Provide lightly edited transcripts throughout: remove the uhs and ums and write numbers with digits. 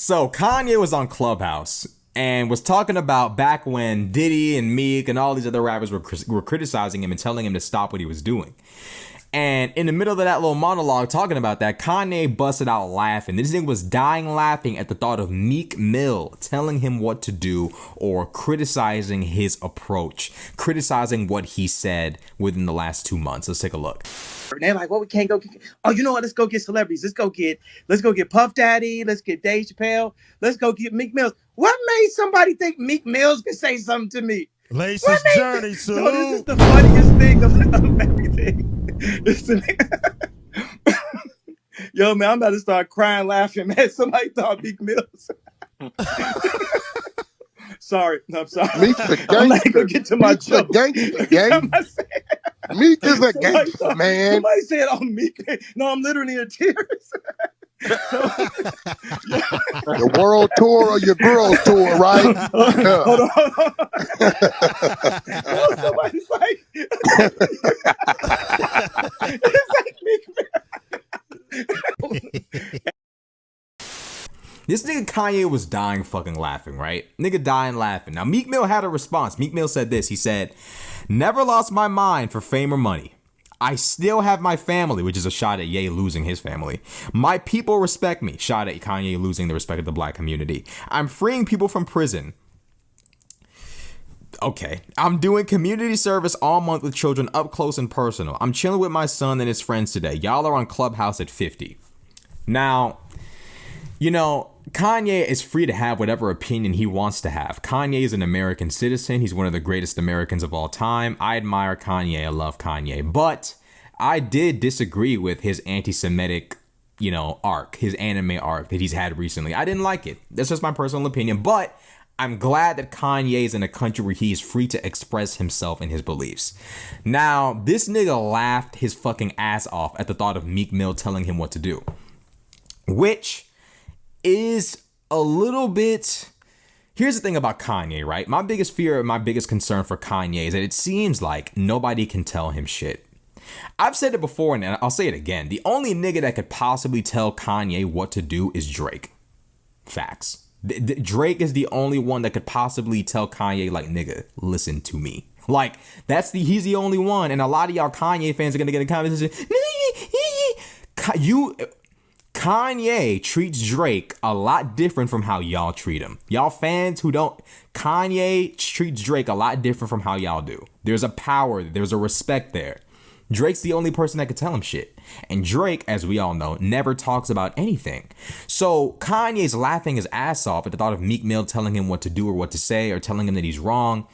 So Kanye was on Clubhouse and was talking about back when Diddy and Meek and all these other rappers were criticizing him and telling him to stop what he was doing. And in the middle of that little monologue talking about that, Kanye busted out laughing. This nigga was dying laughing at the thought of Meek Mill telling him what to do or criticizing his approach, criticizing what he said within the last 2 months. Let's take a look. And they're like, well, we can't go get, oh, you know what? Let's go get celebrities. Let's go get Puff Daddy. Let's get Dave Chappelle. Let's go get Meek Mills. What made somebody think Meek Mills could say something to me? Lace's journey, salute. No, this is the funniest thing of everything. Yo, man, I'm about to start crying, laughing, man. Somebody thought Meek Mills. Sorry. No, I'm sorry. Meek's a gangster. I'm not going to get to my joke. Gangster, gang. Meek is a gangster, man. Somebody said, oh, Meek. No, I'm literally in tears. Your world tour or your girls tour, right? Hold on. No, somebody's like, it's like Meek. This nigga Kanye was dying fucking laughing, right? Nigga dying laughing. Now, Meek Mill had a response. Meek Mill said this. He said, "Never lost my mind for fame or money. I still have my family," which is a shot at Ye losing his family. "My people respect me," shot at Kanye losing the respect of the black community. "I'm freeing people from prison." Okay. "I'm doing community service all month with children up close and personal. I'm chilling with my son and his friends today. Y'all are on Clubhouse at 50. Now, you know, Kanye is free to have whatever opinion he wants to have. Kanye is an American citizen. He's one of the greatest Americans of all time. I admire Kanye. I love Kanye. But I did disagree with his anti-Semitic, arc, his anime arc that he's had recently. I didn't like it. That's just my personal opinion. But I'm glad that Kanye is in a country where he is free to express himself and his beliefs. Now, this nigga laughed his fucking ass off at the thought of Meek Mill telling him what to do, which is a little bit... Here's the thing about Kanye, right? My biggest fear, my biggest concern for Kanye is that it seems like nobody can tell him shit. I've said it before and I'll say it again. The only nigga that could possibly tell Kanye what to do is Drake. Facts. Drake is the only one that could possibly tell Kanye, like, nigga, listen to me. Like, he's the only one. And a lot of y'all Kanye fans are going to get a comment and say, Kanye treats Drake a lot different from how y'all treat him. Y'all fans who don't, Kanye treats Drake a lot different from how y'all do. There's a power, there's a respect there. Drake's the only person that could tell him shit. And Drake, as we all know, never talks about anything. So Kanye's laughing his ass off at the thought of Meek Mill telling him what to do or what to say or telling him that he's wrong.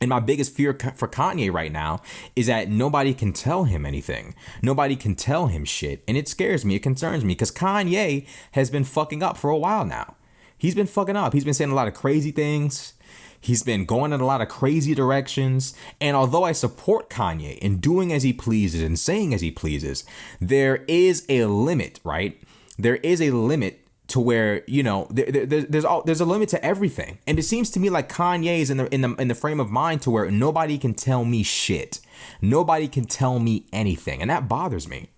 And my biggest fear for Kanye right now is that nobody can tell him anything. Nobody can tell him shit. And it scares me. It concerns me because Kanye has been fucking up for a while now. He's been fucking up. He's been saying a lot of crazy things. He's been going in a lot of crazy directions. And although I support Kanye in doing as he pleases and saying as he pleases, there is a limit, right? There is a limit to where, there's a limit to everything. And it seems to me like Kanye is in the frame of mind to where nobody can tell me shit. Nobody can tell me anything. And that bothers me.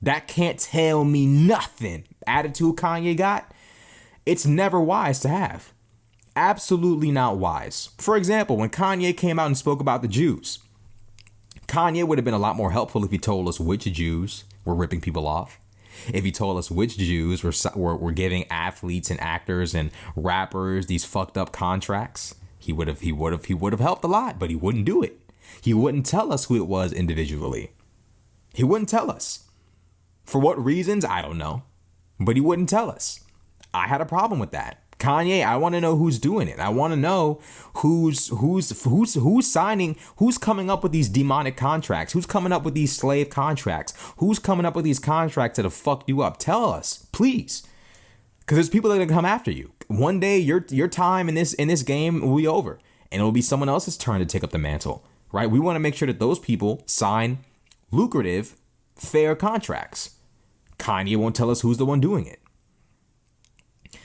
That can't tell me nothing. Attitude Kanye got, it's never wise to have. Absolutely not wise. For example, when Kanye came out and spoke about the Jews, Kanye would have been a lot more helpful if he told us which Jews were ripping people off. If he told us which Jews were giving athletes and actors and rappers these fucked up contracts, he would have helped a lot, but he wouldn't do it. He wouldn't tell us who it was individually. He wouldn't tell us. For what reasons? I don't know. But he wouldn't tell us. I had a problem with that. Kanye, I want to know who's doing it. I want to know who's signing, who's coming up with these demonic contracts, who's coming up with these slave contracts, who's coming up with these contracts that have fucked you up. Tell us, please, because there's people that are gonna come after you. One day, your time in this game will be over, and it will be someone else's turn to take up the mantle. Right? We want to make sure that those people sign lucrative, fair contracts. Kanye won't tell us who's the one doing it.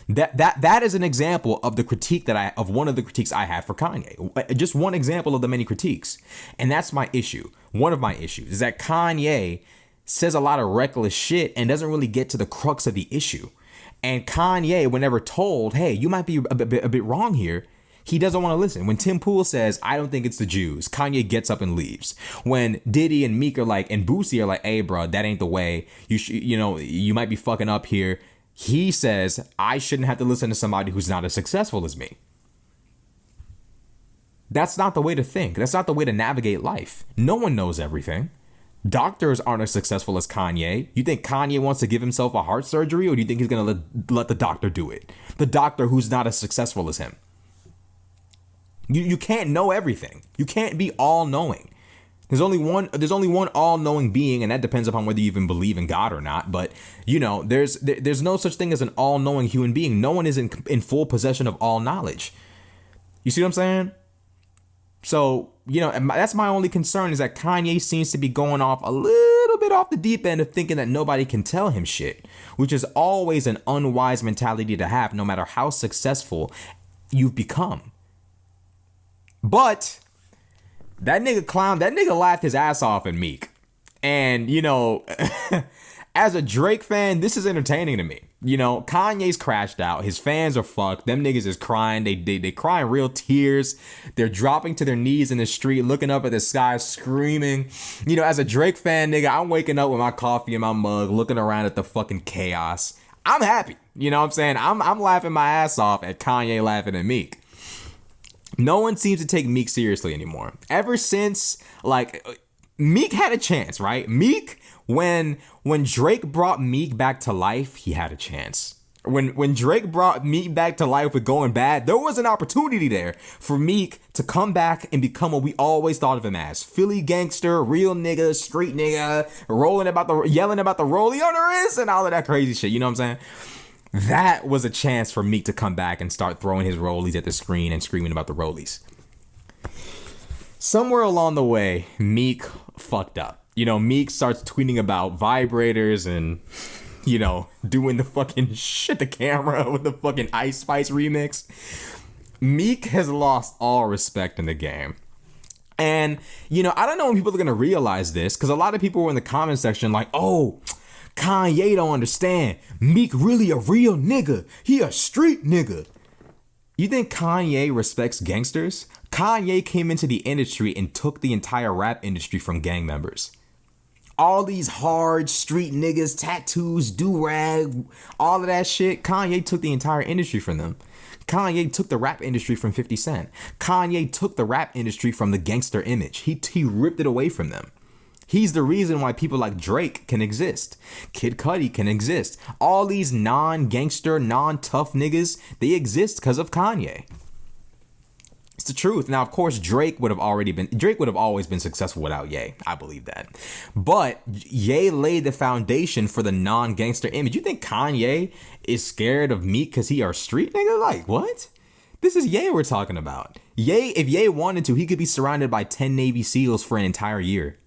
That is an example of the critique of one of the critiques I had for Kanye. Just one example of the many critiques. And that's my issue. One of my issues is that Kanye says a lot of reckless shit and doesn't really get to the crux of the issue. And Kanye, whenever told, hey, you might be a bit wrong here, he doesn't want to listen. When Tim Pool says, I don't think it's the Jews, Kanye gets up and leaves. When Diddy and Meek are like, and Boosie are like, hey, bro, that ain't the way. You might be fucking up here. He says, I shouldn't have to listen to somebody who's not as successful as me. That's not the way to think. That's not the way to navigate life. No one knows everything. Doctors aren't as successful as Kanye. You think Kanye wants to give himself a heart surgery, or do you think he's going to let the doctor do it? The doctor who's not as successful as him. You can't know everything. You can't be all-knowing. There's only one all-knowing being, and that depends upon whether you even believe in God or not. But, there's no such thing as an all-knowing human being. No one is in full possession of all knowledge. You see what I'm saying? So, that's my only concern, is that Kanye seems to be going off a little bit off the deep end of thinking that nobody can tell him shit, which is always an unwise mentality to have, no matter how successful you've become. But that nigga laughed his ass off at Meek. And, as a Drake fan, this is entertaining to me. Kanye's crashed out. His fans are fucked. Them niggas is crying. They crying real tears. They're dropping to their knees in the street, looking up at the sky, screaming. As a Drake fan, nigga, I'm waking up with my coffee in my mug, looking around at the fucking chaos. I'm happy. You know what I'm saying? I'm laughing my ass off at Kanye laughing at Meek. No one seems to take Meek seriously anymore. Ever since, Meek had a chance, right? Meek, when Drake brought Meek back to life, he had a chance. When Drake brought Meek back to life with Going Bad, there was an opportunity there for Meek to come back and become what we always thought of him as. Philly gangster, real nigga, street nigga, yelling about the rollie on the wrist and all of that crazy shit. You know what I'm saying? That was a chance for Meek to come back and start throwing his rollies at the screen and screaming about the rollies. Somewhere along the way, Meek fucked up. Meek starts tweeting about vibrators and, doing the fucking shit the camera with the fucking Ice Spice remix. Meek has lost all respect in the game. And, I don't know when people are going to realize this, because a lot of people were in the comment section like, oh, Kanye don't understand. Meek really a real nigga. He a street nigga. You think Kanye respects gangsters? Kanye came into the industry and took the entire rap industry from gang members. All these hard street niggas, tattoos, do-rag, all of that shit, Kanye took the entire industry from them. Kanye took the rap industry from 50 Cent. Kanye took the rap industry from the gangster image. He ripped it away from them. He's the reason why people like Drake can exist. Kid Cudi can exist. All these non-gangster, non-tough niggas, they exist because of Kanye. It's the truth. Now, of course, Drake would have always been successful without Ye. I believe that. But Ye laid the foundation for the non-gangster image. You think Kanye is scared of Meek because he a street nigga? Like, what? This is Ye we're talking about. If Ye wanted to, he could be surrounded by 10 Navy SEALs for an entire year.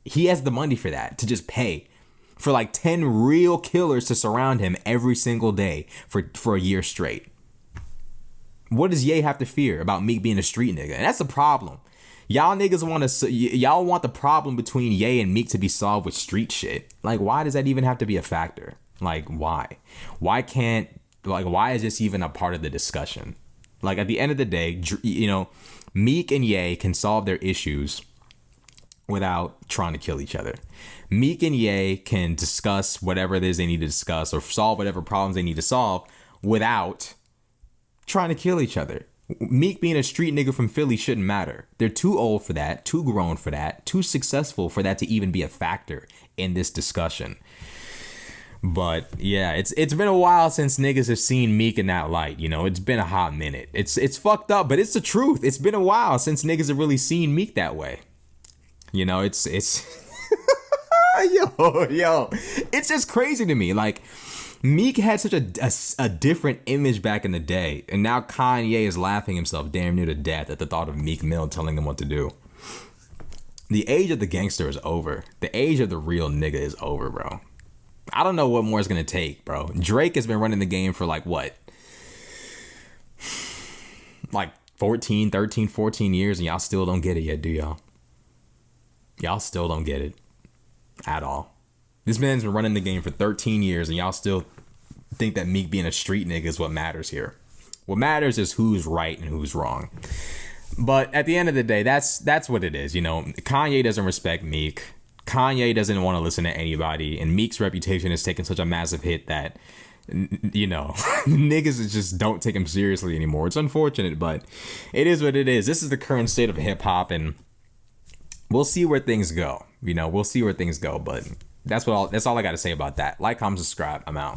He has the money for that, to just pay for 10 real killers to surround him every single day for a year straight. What does Ye have to fear about Meek being a street nigga? And that's the problem. Y'all niggas want the problem between Ye and Meek to be solved with street shit. Why does that even have to be a factor? Why? Why is this even a part of the discussion? At the end of the day, Meek and Ye can solve their issues without trying to kill each other. Meek and Ye can discuss whatever it is they need to discuss or solve whatever problems they need to solve without trying to kill each other. Meek being a street nigga from Philly shouldn't matter. They're too old for that, too grown for that, too successful for that to even be a factor in this discussion. But yeah, it's been a while since niggas have seen Meek in that light. It's been a hot minute. It's fucked up, but it's the truth. It's been a while since niggas have really seen Meek that way. It's yo, it's just crazy to me. Meek had such a different image back in the day, and now Kanye is laughing himself damn near to death at the thought of Meek Mill telling him what to do. The age of the gangster is over. The age of the real nigga is over, bro. I don't know what more it's gonna take, bro. Drake has been running the game for 13, 14 years, and y'all still don't get it yet, do y'all? Y'all still don't get it at all. This man's been running the game for 13 years and y'all still think that Meek being a street nigga is what matters here. What matters is who's right and who's wrong. But at the end of the day, that's what it is. You know, Kanye doesn't respect Meek. Kanye doesn't want to listen to anybody. And Meek's reputation has taken such a massive hit that, you know, niggas just don't take him seriously anymore. It's unfortunate, but it is what it is. This is the current state of hip hop, and we'll see where things go. You know, we'll see where things go. But that's all I got to say about that. Like, comment, subscribe. I'm out.